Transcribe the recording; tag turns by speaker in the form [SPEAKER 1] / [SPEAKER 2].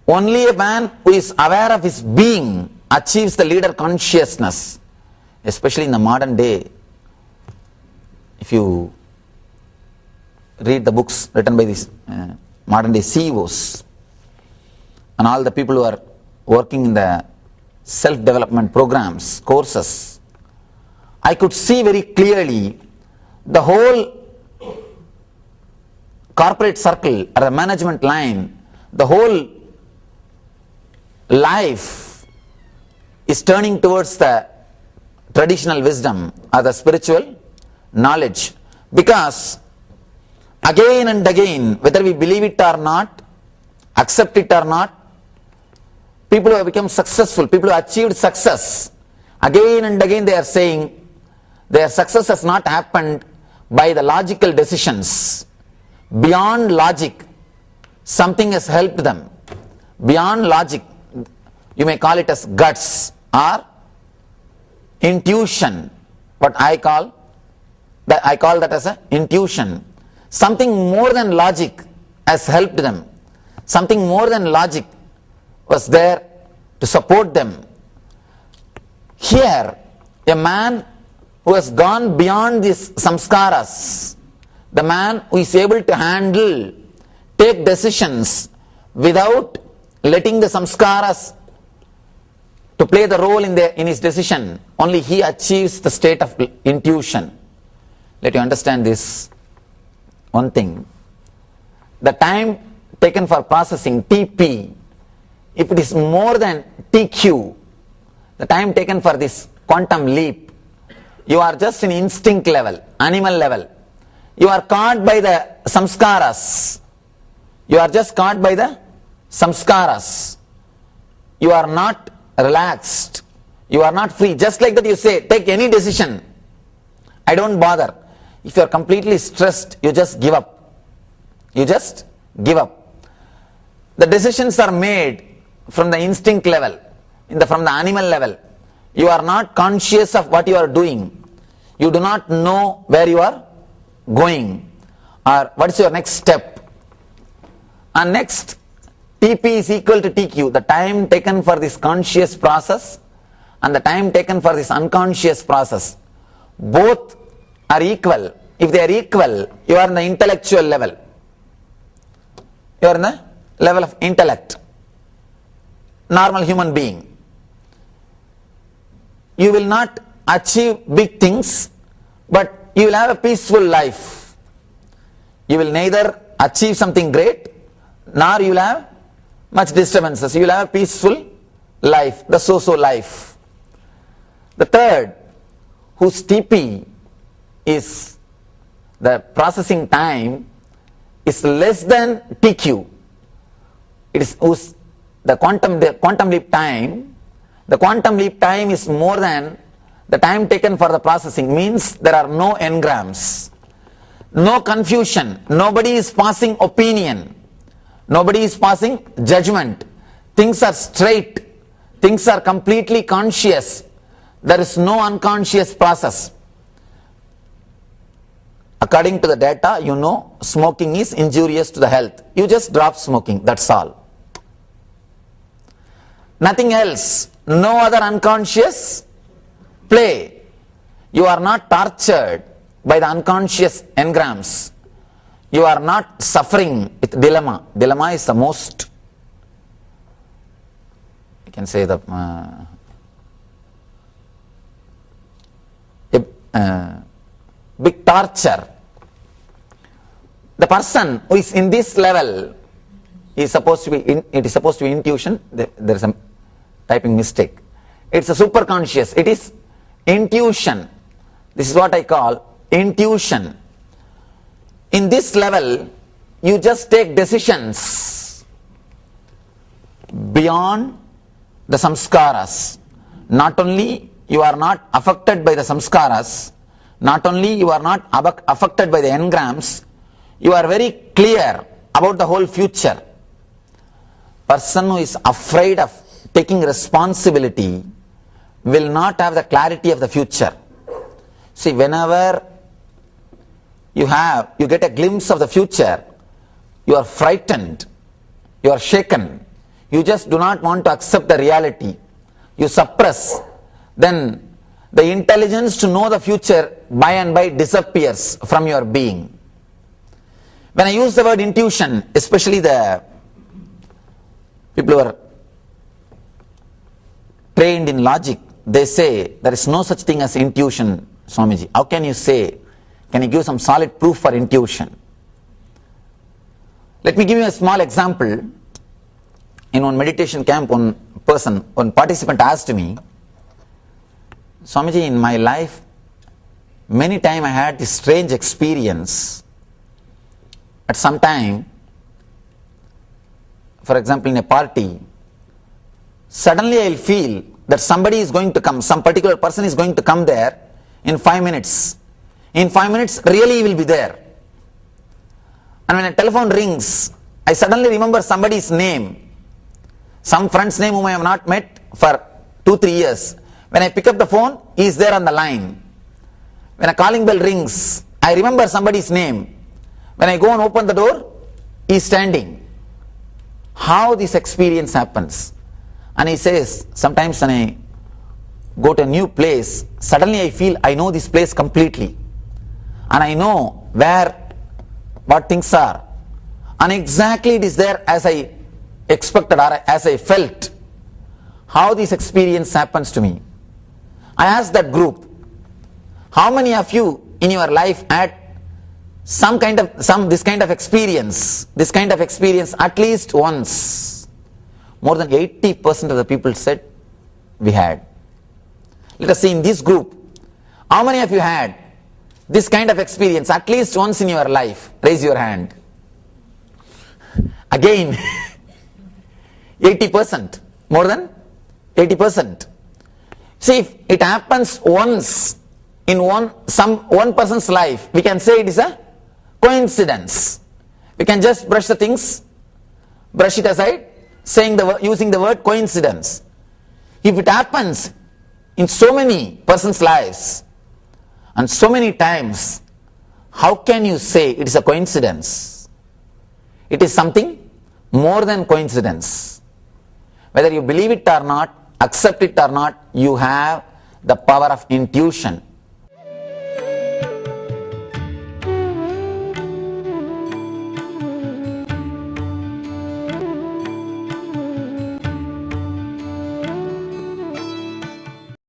[SPEAKER 1] Only a man who is aware of his being achieves the leader consciousness, especially in the modern day. If you read the books written by these modern day CEOs and all the people who are working in the self-development programs, courses, I could see very clearly the whole corporate circle or the management line, the whole life is turning towards the traditional wisdom or the spiritual knowledge, because again and again, whether we believe it or not, accept it or not, people who have become successful, people who have achieved success, again and again they are saying their success has not happened by the logical decisions. Beyond logic, something has helped them. Beyond logic, you may call it as guts or intuition. What I call that as an intuition. Something more than logic has helped them. Something more than logic was there to support them. Here, a man who has gone beyond these samskaras, the man who is able to handle, take decisions without letting the samskaras to play the role in his decision, only he achieves the state of intuition. Let you understand this one thing. The time taken for processing, TP, if it is more than TQ, the time taken for this quantum leap, you are just in instinct level, animal level. You are caught by the samskaras. You are just caught by the samskaras. You are not relaxed. You are not free. Just like that you say, take any decision. I don't bother. If you are completely stressed, you just give up. You just give up. The decisions are made from the instinct level, from the animal level. You are not conscious of what you are doing. You do not know where you are going or what is your next step. And next, TP is equal to TQ, the time taken for this conscious process and the time taken for this unconscious process. Both are equal. If they are equal, you are in the intellectual level. You are in the level of intellect. Normal human being. You will not achieve big things, but you will have a peaceful life. You will neither achieve something great, nor you will have much disturbances. You will have a peaceful life, the so-so life. The third, whose TP is the processing time is less than TQ. It is whose the quantum leap time. The quantum leap time is more than the time taken for the processing, means there are no engrams, no confusion, nobody is passing opinion, nobody is passing judgment. Things are straight, things are completely conscious, there is no unconscious process. According to the data, you know smoking is injurious to the health. You just drop smoking, that's all. Nothing else, no other unconscious play. You are not tortured by the unconscious engrams. You are not suffering with dilemma. Dilemma is the most, you can say, the big torture. The person who is in this level is supposed to be, it is supposed to be intuition. There is a typing mistake. It's a superconscious. It is intuition. This is what I call intuition. In this level, you just take decisions beyond the samskaras. Not only you are not affected by the samskaras, not only you are not affected by the engrams, you are very clear about the whole future. Person who is afraid of taking responsibility will not have the clarity of the future. See, whenever you get a glimpse of the future, you are frightened, you are shaken, you just do not want to accept the reality, you suppress, then the intelligence to know the future by and by disappears from your being. When I use the word intuition, especially the people who are trained in logic, they say there is no such thing as intuition, Swamiji. How can you say? Can you give some solid proof for intuition? Let me give you a small example. In one meditation camp, one participant asked me, Swamiji, in my life, many times I had this strange experience. At some time, for example, in a party, suddenly I will feel that somebody is going to come, some particular person is going to come there in 5 minutes. In 5 minutes, really he will be there. And when a telephone rings, I suddenly remember somebody's name, some friend's name whom I have not met for 2-3 years. When I pick up the phone, he is there on the line. When a calling bell rings, I remember somebody's name. When I go and open the door, he is standing. How this experience happens? And he says, sometimes when I go to a new place, suddenly I feel I know this place completely. And I know what things are. And exactly it is there as I expected or as I felt. How this experience happens to me? I asked that group, how many of you in your life had this kind of experience at least once? More than 80% of the people said we had. Let us see in this group, how many of you had this kind of experience at least once in your life? Raise your hand. Again, 80%, more than 80%. See, if it happens once in one person's life, we can say it is a coincidence. We can just brush it aside, using the word coincidence. If it happens in so many persons' lives and so many times, how can you say it is a coincidence? It is something more than coincidence. Whether you believe it or not, accept it or not, you have the power of intuition.